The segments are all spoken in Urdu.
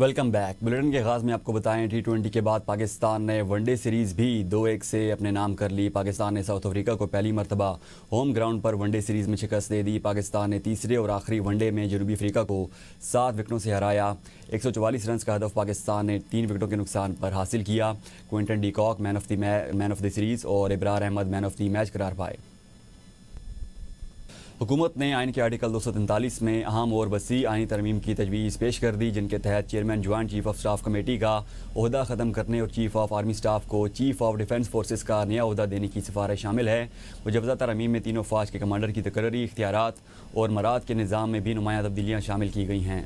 Welcome back. بلیٹن کے آغاز میں آپ کو بتائیں T20 کے بعد پاکستان نے ون ڈے سیریز بھی 2-1 سے اپنے نام کر لی۔ پاکستان نے ساؤتھ افریقہ کو پہلی مرتبہ ہوم گراؤنڈ پر ون ڈے سیریز میں شکست دے دی۔ پاکستان نے تیسرے اور آخری ون ڈے میں جنوبی افریقہ کو 7 وکٹوں سے ہرایا۔ 144 رنز کا ہدف پاکستان نے 3 وکٹوں کے نقصان پر حاصل کیا۔ کوئنٹن ڈی کاک مین آف دی سیریز اور ابرار احمد مین آف دی میچ قرار پائے۔ حکومت نے آئین کے آرٹیکل 243 میں اہم اور وسیع آئینی ترمیم کی تجویز پیش کر دی، جن کے تحت chairman joint chief of staff committee کا عہدہ ختم کرنے اور چیف آف آرمی سٹاف کو چیف آف ڈیفنس فورسز کا نیا عہدہ دینے کی سفارش شامل ہے۔ مجوزہ ترامیم میں تینوں افواج کے کمانڈر کی تقرری، اختیارات اور مراد کے نظام میں بھی نمایاں تبدیلیاں شامل کی گئی ہیں۔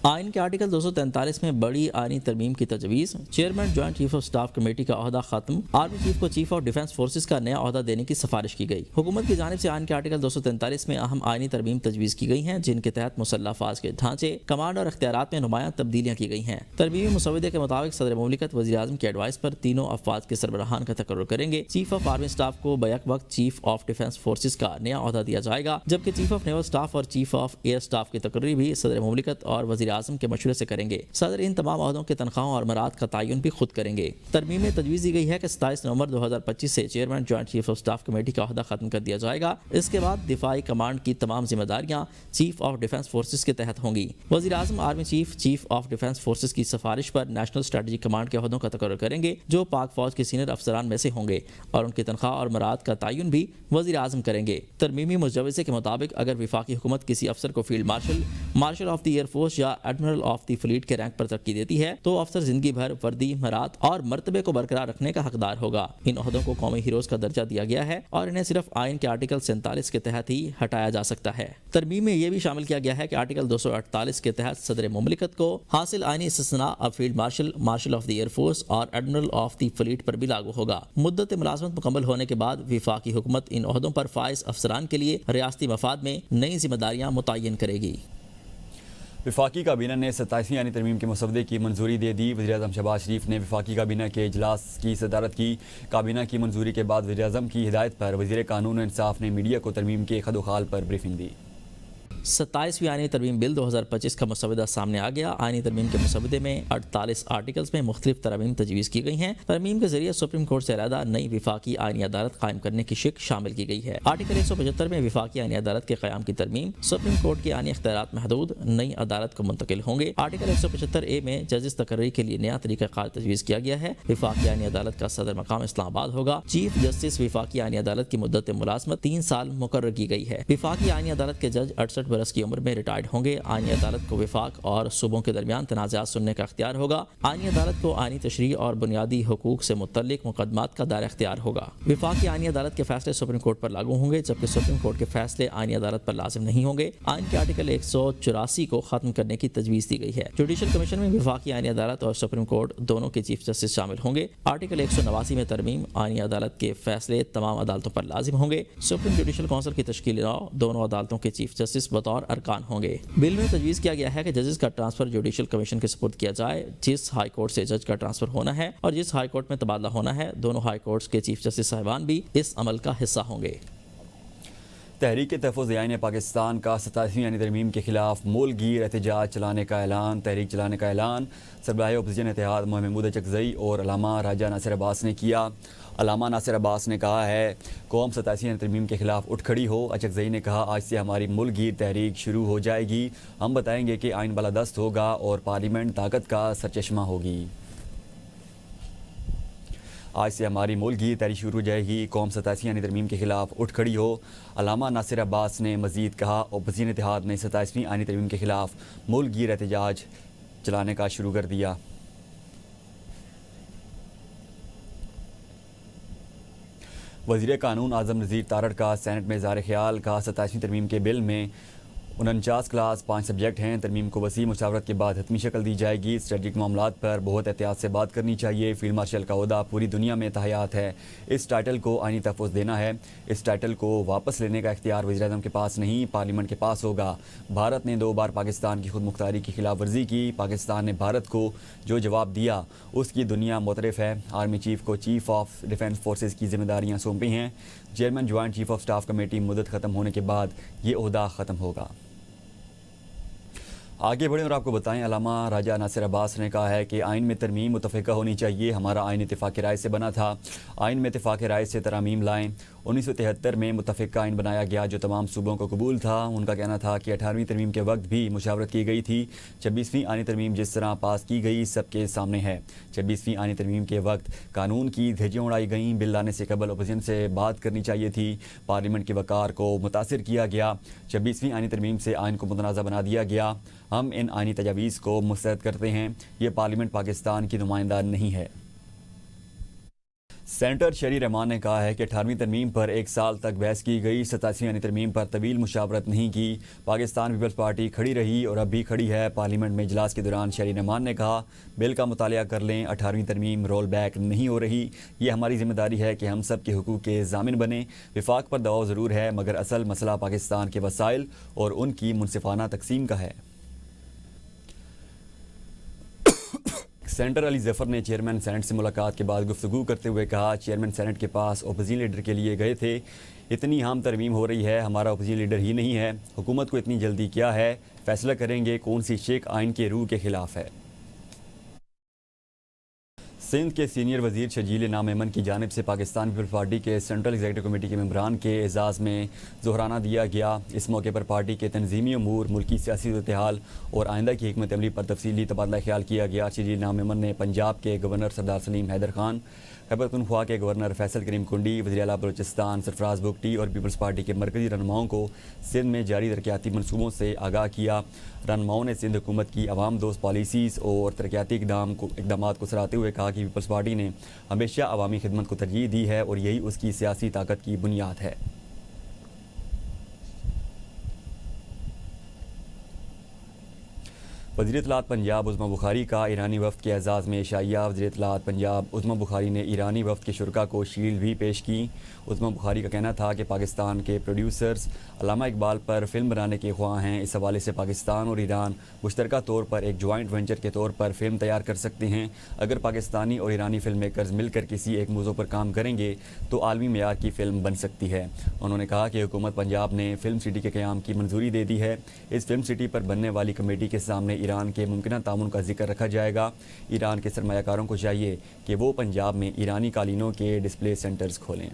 آئین کے آرٹیکل 243 میں بڑی آئینی ترمیم کی تجویز، chairman joint chief of staff committee کا عہدہ ختم، آرمی چیف کو چیف آف ڈیفنس فورسز کا نیا عہدہ دینے کی سفارش کی گئی۔ حکومت کی جانب سے آئین کے آرٹیکل 243 میں اہم آئینی ترمیم تجویز کی گئی ہیں، جن کے تحت مسلح افواج کے ڈھانچے، کمانڈ اور اختیارات میں نمایاں تبدیلیاں کی گئی ہیں۔ ترمیمی مسودے کے مطابق صدر مملکت وزیر اعظم کی ایڈوائس پر تینوں افواج کے سربراہان کا تقرر کریں گے۔ چیف آف آرمی سٹاف کو بیک وقت چیف آف ڈیفنس فورسز کا نیا عہدہ دیا جائے گا، جبکہ چیف آف نیول سٹاف اور چیف آف ایئر سٹاف کی تقرری بھی صدر مملکت اور وزیر اعظم کے مشورے سے کریں گے۔ صدر ان تمام عہدوں کے تنخواہوں اور مراد کا تعین بھی خود کریں گے۔ ترمیم میں تجویز دی گئی ہے کہ 27 نومبر 2025 سے chairman joint chief of staff committee کا عہدہ ختم کر دیا جائے گا۔ اس کے بعد دفاعی کمانڈ کی تمام ذمہ داریاں چیف آف ڈیفنس فورسز کے تحت ہوں گی۔ وزیر اعظم army chief chief of defence forces کی سفارش پر نیشنل اسٹریٹجی کمانڈ کے عہدوں کا تقرر کریں گے، جو پاک فوج کے سینئر افسران میں سے ہوں گے، اور ان کی تنخواہ اور مراد کا تعین بھی وزیر اعظم کریں گے۔ ترمیمی مجوزے کے مطابق اگر وفاقی حکومت کسی افسر کو field marshal, martial of the air force یا ایڈمرل آف دی فلیٹ کے رینک پر ترقی دیتی ہے تو افسر زندگی بھر وردی، مراد اور مرتبے کو برقرار رکھنے کا حقدار ہوگا۔ ان عہدوں کو قومی ہیروز کا درجہ دیا گیا ہے اور انہیں صرف آئین کے آرٹیکل 47 کے تحت ہی ہٹایا جا سکتا ہے۔ ترمیم میں یہ بھی شامل کیا گیا ہے کہ آرٹیکل 248 کے تحت صدر مملکت کو حاصل آئینی استثناء اب field marshal, martial of the air force اور ایڈمرل آف دی فلیٹ پر بھی لاگو ہوگا۔ مدت ملازمت مکمل ہونے کے بعد وفاقی حکومت ان عہدوں پر فائز افسران کے لیے ریاستی مفاد میں نئی ذمہ داریاں متعین کرے گی۔ وفاقی کابینہ نے 27ویں آئینی ترمیم کے مسودے کی منظوری دے دی۔ وزیر اعظم شہباز شریف نے وفاقی کابینہ کے اجلاس کی صدارت کی۔ کابینہ کی منظوری کے بعد وزیر اعظم کی ہدایت پر وزیر قانون و انصاف نے میڈیا کو ترمیم کے خد و خال پر بریفنگ دی۔ 27ویں آئینی ترمیم بل 2025 کا مسودہ سامنے آ گیا۔ آئینی ترمیم کے مسودے میں 48 آرٹیکلز میں مختلف ترامیم تجویز کی گئی ہیں۔ ترمیم کے ذریعے سپریم کورٹ سے علیحدہ نئی وفاقی آئینی عدالت قائم کرنے کی شق شامل کی گئی ہے۔ آرٹیکل 175 میں وفاقی آئینی عدالت کے قیام کی ترمیم، سپریم کورٹ کے آئینی اختیارات محدود، نئی عدالت کو منتقل ہوں گے۔ آرٹیکل 175 میں ججز تقرری کے لیے نیا طریقہ کار تجویز کیا گیا ہے۔ وفاقی آئینی عدالت کا صدر مقام اسلام آباد ہوگا۔ چیف جسٹس وفاقی آئینی عدالت کی مدت ملازمت 3 سال مقرر کی گئی ہے۔ وفاقی آئینی عدالت کے جج 68 برس کی عمر میں ریٹائرڈ ہوں گے۔ آئینی عدالت کو وفاق اور صوبوں کے درمیان تنازعات سننے کا اختیار ہوگا۔ آئینی عدالت کو آئینی تشریع اور بنیادی حقوق سے متعلق مقدمات کا دائرہ اختیار ہوگا۔ وفاقی آئینی عدالت کے فیصلے سپریم کورٹ پر لاگو ہوں گے، جبکہ سپریم کورٹ کے فیصلے آئینی عدالت پر لازم نہیں ہوں گے۔ آئین کے آرٹیکل 184 کو ختم کرنے کی تجویز دی گئی ہے۔ جوڈیشل کمیشن میں وفاقی آئینی عدالت اور سپریم کورٹ دونوں کے چیف جسٹس شامل ہوں گے۔ آرٹیکل 189 میں ترمیم، آئینی عدالت کے فیصلے تمام عدالتوں پر لازم ہوں گے۔ سپریم جوڈیشل کونسل کی تشکیل دونوں عدالتوں کے چیف جسٹس بطور ارکان ہوں گے۔ بل میں تجویز کیا گیا ہے کہ ججز کا ٹرانسفر جوڈیشل کمیشن کے سپرد کیا جائے۔ جس ہائی کورٹ سے جج کا ٹرانسفر ہونا ہے اور جس ہائی کورٹ میں تبادلہ ہونا ہے، دونوں ہائی کورٹس کے چیف جسٹس صاحبان بھی اس عمل کا حصہ ہوں گے۔ تحریک تحفظ آئین پاکستان کا 27ویں آئینی ترمیم کے خلاف ملک گیر احتجاج چلانے کا اعلان۔ تحریک چلانے کا اعلان سربراہ اپوزیشن اتحاد محمود اچکزئی اور علامہ راجہ ناصر عباس نے کیا۔ علامہ ناصر عباس نے کہا ہے، قوم 27ویں آئینی ترمیم کے خلاف اٹھ کھڑی ہو۔ اچکزئی نے کہا، آج سے ہماری ملک گیر تحریک شروع ہو جائے گی۔ ہم بتائیں گے کہ آئین بالادست ہوگا اور پارلیمنٹ طاقت کا سرچشمہ ہوگی۔ آج سے ہماری ملک گیر تحریک شروع ہو جائے گی، قوم 27ویں آئینی ترمیم کے خلاف اٹھ کھڑی ہو۔ علامہ ناصر عباس نے مزید کہا، اپوزیشن اتحاد نے 27ویں آئینی ترمیم کے خلاف ملک گیر احتجاج چلانے کا شروع کر دیا۔ وزیر قانون اعظم نذیر تارڑ کا سینٹ میں اظہار خیال، کہا 27ویں ترمیم کے بل میں 49 کلاس 5 سبجیکٹ ہیں۔ ترمیم کو وسیع مشاورت کے بعد حتمی شکل دی جائے گی۔ اسٹریٹجک معاملات پر بہت احتیاط سے بات کرنی چاہیے۔ فیلڈ مارشل کا عہدہ پوری دنیا میں تحیات ہے۔ اس ٹائٹل کو آئینی تحفظ دینا ہے۔ اس ٹائٹل کو واپس لینے کا اختیار وزیر اعظم کے پاس نہیں، پارلیمنٹ کے پاس ہوگا۔ بھارت نے 2 بار پاکستان کی خود مختاری کی خلاف ورزی کی۔ پاکستان نے بھارت کو جو جواب دیا اس کی دنیا معترف ہے۔ آرمی چیف کو چیف آف ڈیفنس فورسز کی ذمہ داریاں سونپی ہیں۔ Chairman joint chief of staff committee مدت ختم ہونے کے بعد یہ عہدہ ختم ہوگا۔ آگے بڑھیں اور آپ کو بتائیں، علامہ راجہ ناصر عباس نے کہا ہے کہ آئین میں ترمیم متفقہ ہونی چاہیے. ہمارا آئین اتفاق رائے سے بنا تھا. آئین میں اتفاق رائے سے ترامیم لائیں. 1973 میں متفقہ آئین بنایا گیا جو تمام صوبوں کو قبول تھا. ان کا کہنا تھا کہ 18ویں ترمیم کے وقت بھی مشاورت کی گئی تھی. 26ویں آئینی ترمیم جس طرح پاس کی گئی سب کے سامنے ہے. 26ویں آئینی ترمیم کے وقت قانون کی دھجیاں اڑائی گئیں. بل لانے سے قبل اپوزیشن سے بات کرنی چاہیے تھی. پارلیمنٹ کے وقار کو متاثر کیا گیا. 26ویں آئینی ترمیم سے آئین کو متنازع بنا دیا گیا. ہم ان آئینی تجاویز کو مسترد کرتے ہیں. یہ پارلیمنٹ پاکستان کی نمائندہ نہیں ہے. سینیٹر شہری رحمان نے کہا ہے کہ 18ویں ترمیم پر 1 سال تک بحث کی گئی. 87ویں آئینی ترمیم پر طویل مشاورت نہیں کی. پاکستان پیپلز پارٹی کھڑی رہی اور اب بھی کھڑی ہے. پارلیمنٹ میں اجلاس کے دوران شہری رحمان نے کہا بل کا مطالعہ کر لیں. 18ویں ترمیم رول بیک نہیں ہو رہی. یہ ہماری ذمہ داری ہے کہ ہم سب کے حقوق کے ضامن بنیں. وفاق پر دباؤ ضرور ہے مگر اصل مسئلہ پاکستان کے وسائل اور ان کی منصفانہ تقسیم کا ہے. سینیٹر علی ظفر نے چیئرمین سینٹ سے ملاقات کے بعد گفتگو کرتے ہوئے کہا چیئرمین سینٹ کے پاس اپوزیشن لیڈر کے لیے گئے تھے. اتنی اہم ترمیم ہو رہی ہے. ہمارا اپوزیشن لیڈر ہی نہیں ہے. حکومت کو اتنی جلدی کیا ہے؟ فیصلہ کریں گے کون سی شیک آئین کے روح کے خلاف ہے. سندھ کے سینئر وزیر شرجیل انعام میمن کی جانب سے پاکستان پیپلز پارٹی کے سینٹرل ایگزیکٹو کمیٹی کے ممبران کے اعزاز میں ظہرانہ دیا گیا. اس موقع پر پارٹی کے تنظیمی امور، ملکی سیاسی صورتحال اور آئندہ کی حکمت عملی پر تفصیلی تبادلہ خیال کیا گیا. شرجیل انعام میمن نے پنجاب کے گورنر سردار سلیم حیدر خان، خیبر پختونخوا کے گورنر فیصل کریم کنڈی، وزیر اعلیٰ بلوچستان سرفراز بگٹی اور پیپلز پارٹی کے مرکزی رہنماؤں کو سندھ میں جاری ترقیاتی منصوبوں سے آگاہ کیا. رہنماؤں نے سندھ حکومت کی عوام دوست پالیسیز اور ترقیاتی اقدامات کو سراہتے ہوئے کہا کہ پیپلز پارٹی نے ہمیشہ عوامی خدمت کو ترجیح دی ہے اور یہی اس کی سیاسی طاقت کی بنیاد ہے. وزیر اطلاعات پنجاب عظمی بخاری کا ایرانی وفد کے اعزاز میں عشائیہ. وزیر اطلاعات پنجاب عظمی بخاری نے ایرانی وفد کے شرکاء کو شیلڈ بھی پیش کی. عظمی بخاری کا کہنا تھا کہ پاکستان کے پروڈیوسرز علامہ اقبال پر فلم بنانے کے خواہاں ہیں. اس حوالے سے پاکستان اور ایران مشترکہ طور پر ایک جوائنٹ وینچر کے طور پر فلم تیار کر سکتے ہیں. اگر پاکستانی اور ایرانی فلم میکرز مل کر کسی ایک موضوع پر کام کریں گے تو عالمی معیار کی فلم بن سکتی ہے. انہوں نے کہا کہ حکومت پنجاب نے فلم سٹی کے قیام کی منظوری دے دی ہے. اس فلم سٹی پر بننے والی کمیٹی کے سامنے ایران کے ممکنہ تعاون کا ذکر رکھا جائے گا. ایران کے سرمایہ کاروں کو چاہیے کہ وہ پنجاب میں ایرانی قالینوں کے ڈسپلے سینٹرز کھولیں.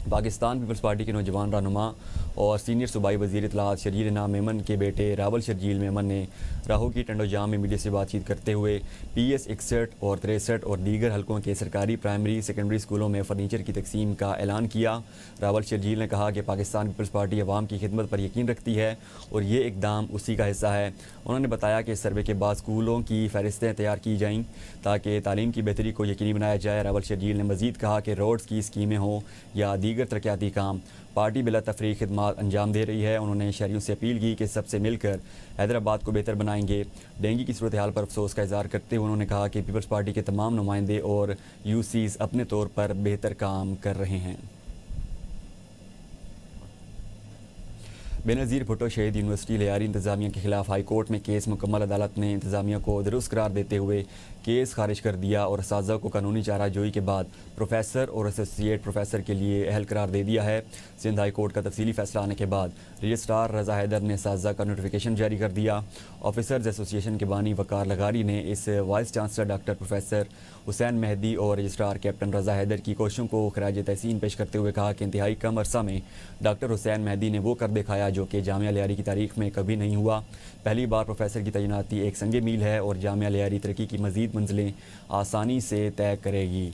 پاکستان پیپلز پارٹی کے نوجوان رہنما اور سینئر صوبائی وزیر اطلاعات شرجیل انعام میمن کے بیٹے راول شرجیل میمن نے راہو کی ٹنڈو جام میں میڈیا سے بات چیت کرتے ہوئے پی ایس 61 اور 63 اور دیگر حلقوں کے سرکاری پرائمری سیکنڈری اسکولوں میں فرنیچر کی تقسیم کا اعلان کیا. راول شرجیل نے کہا کہ پاکستان پیپلز پارٹی عوام کی خدمت پر یقین رکھتی ہے اور یہ اقدام اسی کا حصہ ہے. انہوں نے بتایا کہ سروے کے بعد اسکولوں کی فہرستیں تیار کی جائیں تاکہ تعلیم کی بہتری کو یقینی بنایا جائے. راول شرجیل نے مزید کہا کہ روڈز کی اسکیمیں ہوں یا دیگر ترقیاتی کام، پارٹی بلا تفریق خدمات انجام دے رہی ہے. انہوں نے شہریوں سے اپیل کی کہ سب سے مل کر حیدرآباد کو بہتر بنائیں گے. ڈینگی کی صورتحال پر افسوس کا اظہار کرتے ہوئے انہوں نے کہا کہ پیپلز پارٹی کے تمام نمائندے اور یو سیز اپنے طور پر بہتر کام کر رہے ہیں. بینظیر بھٹو شہید یونیورسٹی لیاری انتظامیہ کے خلاف ہائی کورٹ میں کیس مکمل. عدالت نے انتظامیہ کو درست قرار دیتے ہوئے کیس خارج کر دیا اور اساتذہ کو قانونی چارہ جوئی کے بعد پروفیسر اور ایسوسیٹ پروفیسر کے لیے اہل قرار دے دیا ہے. سندھ ہائی کورٹ کا تفصیلی فیصلہ آنے کے بعد رجسٹرار رضا حیدر نے اساتذہ کا نوٹیفیکیشن جاری کر دیا. آفیسرز ایسوسی ایشن کے بانی وقار لغاری نے اس وائس چانسلر ڈاکٹر پروفیسر حسین مہدی اور رجسٹرار کیپٹن رضا حیدر کی کوششوں کو خراج تحسین پیش کرتے ہوئے کہا کہ انتہائی کم عرصہ میں ڈاکٹر حسین مہدی نے وہ کر دکھایا جو کہ جامعہ لیاری کی تاریخ میں کبھی نہیں ہوا. پہلی بار پروفیسر کی تعیناتی ایک سنگ میل ہے اور جامعہ لیاری ترقی کی مزید منزلیں آسانی سے طے کرے گی.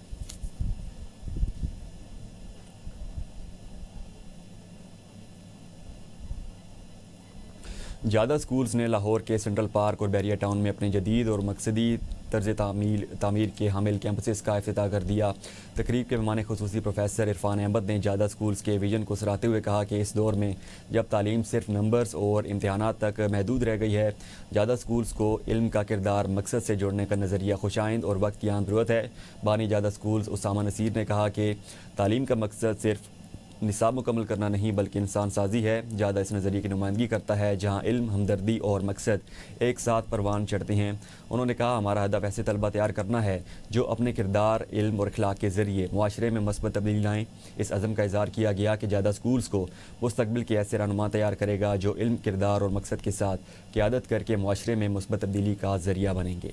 زیادہ اسکولز نے لاہور کے سینٹرل پارک اور بیریا ٹاؤن میں اپنے جدید اور مقصدی طرز تعمیر کے حامل کیمپسز کا افتتاح کر دیا. تقریب کے مہمان خصوصی پروفیسر عرفان احمد نے زیادہ اسکولز کے ویژن کو سراہتے ہوئے کہا کہ اس دور میں جب تعلیم صرف نمبرز اور امتحانات تک محدود رہ گئی ہے، زیادہ اسکولز کو علم کا کردار مقصد سے جوڑنے کا نظریہ خوشائند اور وقت کی آن ضرورت ہے. بانی زیادہ اسکولز اسامہ نصیر نے کہا کہ تعلیم کا مقصد صرف نصاب مکمل کرنا نہیں بلکہ انسان سازی ہے. زیادہ اس نظریے کی نمائندگی کرتا ہے جہاں علم، ہمدردی اور مقصد ایک ساتھ پروان چڑھتے ہیں. انہوں نے کہا ہمارا ہدف ایسے طلبہ تیار کرنا ہے جو اپنے کردار، علم اور اخلاق کے ذریعے معاشرے میں مثبت تبدیلی لائیں. اس عزم کا اظہار کیا گیا کہ زیادہ سکولز کو مستقبل کے ایسے رہنما تیار کرے گا جو علم، کردار اور مقصد کے ساتھ قیادت کر کے معاشرے میں مثبت تبدیلی کا ذریعہ بنیں گے.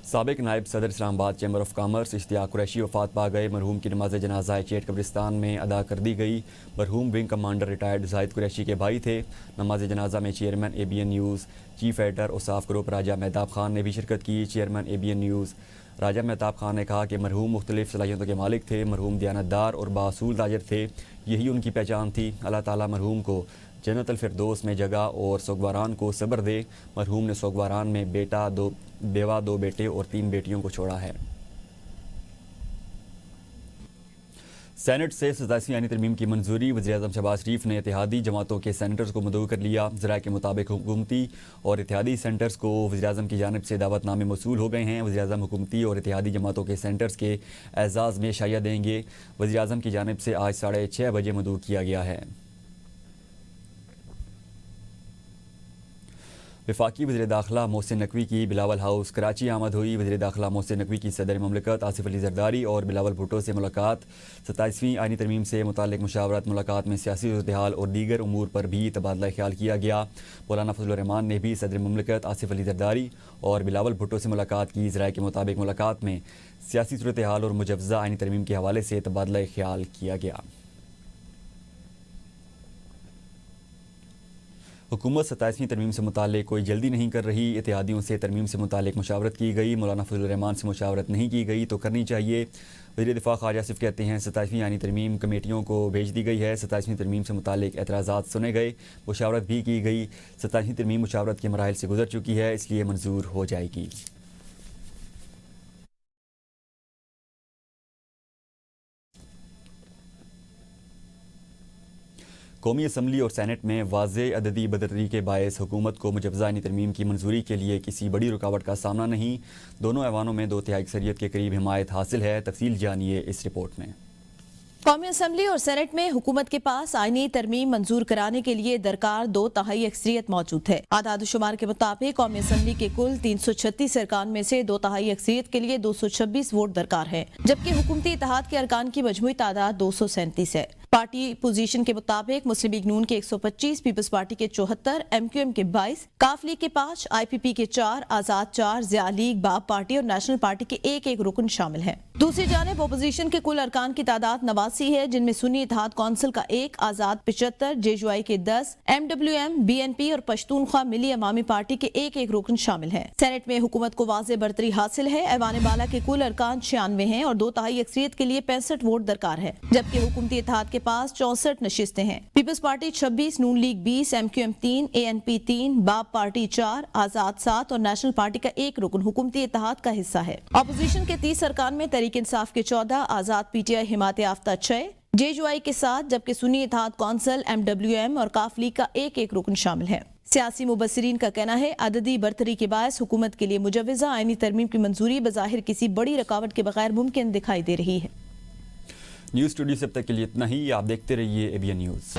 سابق نائب صدر اسلام آباد چیمبر آف کامرس اشتیاق قریشی وفات پا گئے. مرحوم کی نماز جنازہ چیٹ قبرستان میں ادا کر دی گئی. مرحوم ونگ کمانڈر ریٹائرڈ زاہد قریشی کے بھائی تھے. نماز جنازہ میں chairman ABN news, chief editor اوصاف گروپ راجہ مہتاب خان نے بھی شرکت کی. چیئرمین ABN نیوز راجہ مہتاب خان نے کہا کہ مرحوم مختلف صلاحیتوں کے مالک تھے. مرحوم دیانتدار اور بااصول تاجر تھے. یہی ان کی پہچان تھی. اللہ تعالیٰ مرحوم کو جنت الفردوس میں جگہ اور سوگواران کو صبر دے. مرحوم نے سوگواران میں بیوہ، 2 بیٹے اور 3 بیٹیوں کو چھوڑا ہے. سینٹ سے 27ویں آئینی ترمیم کی منظوری. وزیراعظم شہباز شریف نے اتحادی جماعتوں کے سینٹرز کو مدعو کر لیا. ذرائع کے مطابق حکومتی اور اتحادی سینٹرز کو وزیراعظم کی جانب سے دعوت نامے موصول ہو گئے ہیں. وزیراعظم حکومتی اور اتحادی جماعتوں کے سینٹرز کے اعزاز میں شائعہ دیں گے. وزیراعظم کی جانب سے آج 6:30 بجے مدعو کیا گیا ہے. وفاقی وزیر داخلہ محسن نقوی کی بلاول ہاؤس کراچی آمد ہوئی. وزیر داخلہ محسن نقوی کی صدر مملکت آصف علی زرداری اور بلاول بھٹو سے ملاقات. 27ویں آئینی ترمیم سے متعلق مشاورت ملاقات میں سیاسی صورتحال اور دیگر امور پر بھی تبادلہ خیال کیا گیا. مولانا فضل الرحمان نے بھی صدر مملکت آصف علی زرداری اور بلاول بھٹو سے ملاقات کی. ذرائع کے مطابق ملاقات میں سیاسی صورتحال اور مجوزہ آئینی ترمیم کے حوالے سے تبادلہ خیال کیا گیا. حکومت 27ویں ترمیم سے متعلق کوئی جلدی نہیں کر رہی. اتحادیوں سے ترمیم سے متعلق مشاورت کی گئی. مولانا فضل الرحمان سے مشاورت نہیں کی گئی تو کرنی چاہیے. وزیر دفاع خواجہ آصف کہتے ہیں 27ویں آئینی ترمیم کمیٹیوں کو بھیج دی گئی ہے. 27ویں ترمیم سے متعلق اعتراضات سنے گئے، مشاورت بھی کی گئی. 27ویں ترمیم مشاورت کے مراحل سے گزر چکی ہے، اس لیے منظور ہو جائے گی. قومی اسمبلی اور سینٹ میں واضح عددی برتری کے باعث حکومت کو مجوزہ آئینی ترمیم کی منظوری کے لیے کسی بڑی رکاوٹ کا سامنا نہیں. دونوں ایوانوں میں 2/3 اکثریت کے قریب حمایت حاصل ہے. تفصیل جانیے اس رپورٹ میں. قومی اسمبلی اور سینٹ میں حکومت کے پاس آئینی ترمیم منظور کرانے کے لیے درکار 2/3 اکثریت موجود ہے. اعداد و شمار کے مطابق قومی اسمبلی کے کل 336 ارکان میں سے 2/3 اکثریت کے لیے 226 ووٹ درکار ہیں، جبکہ حکومتی اتحاد کے ارکان کی مجموعی تعداد 237 ہے. پارٹی پوزیشن کے مطابق مسلم لیگ نون کے 125، پیپلز پارٹی کے 74، MQM کے 22، کاف لیگ کے 5، IPP کے 4، آزاد 4، ضیاء لیگ، باب پارٹی اور نیشنل پارٹی کے ایک رکن شامل ہیں. دوسری جانب اپوزیشن کے کل ارکان کی تعداد 89 ہے، جن میں سنی اتحاد کونسل کا 1، آزاد 75، JUI کے 10، MWM، BNP اور پشتونخوا ملی عوامی پارٹی کے ایک رکن شامل ہیں. سینٹ میں حکومت کو واضح برتری حاصل ہے. ایوان بالا کے کل ارکان 96 ہیں اور 2/3 اکثریت کے لیے 65 ووٹ درکار ہے، جبکہ حکومتی اتحاد کے پاس 64 نشستیں ہیں. پیپلز پارٹی 26، نون لیگ 20، MQM 3، ANP 3، باب پارٹی 4، آزاد 7 اور نیشنل پارٹی کا ایک رکن حکومتی اتحاد کا حصہ ہے. اپوزیشن کے 30 ارکان میں تحریک انصاف کے 14، آزاد PTI حمایت یافتہ 6، JUI کے 7، جبکہ سنی اتحاد کونسل، MWM اور کاف لیگ کا ایک رکن شامل ہے. سیاسی مبصرین کا کہنا ہے عددی برتری کے باعث حکومت کے لیے مجوزہ آئینی ترمیم کی منظوری بظاہر کسی بڑی رکاوٹ کے بغیر ممکن دکھائی دے رہی ہے. نیوز اسٹوڈیو سے اب تک کے لیے اتنا ہی. آپ دیکھتے رہیے ABN نیوز.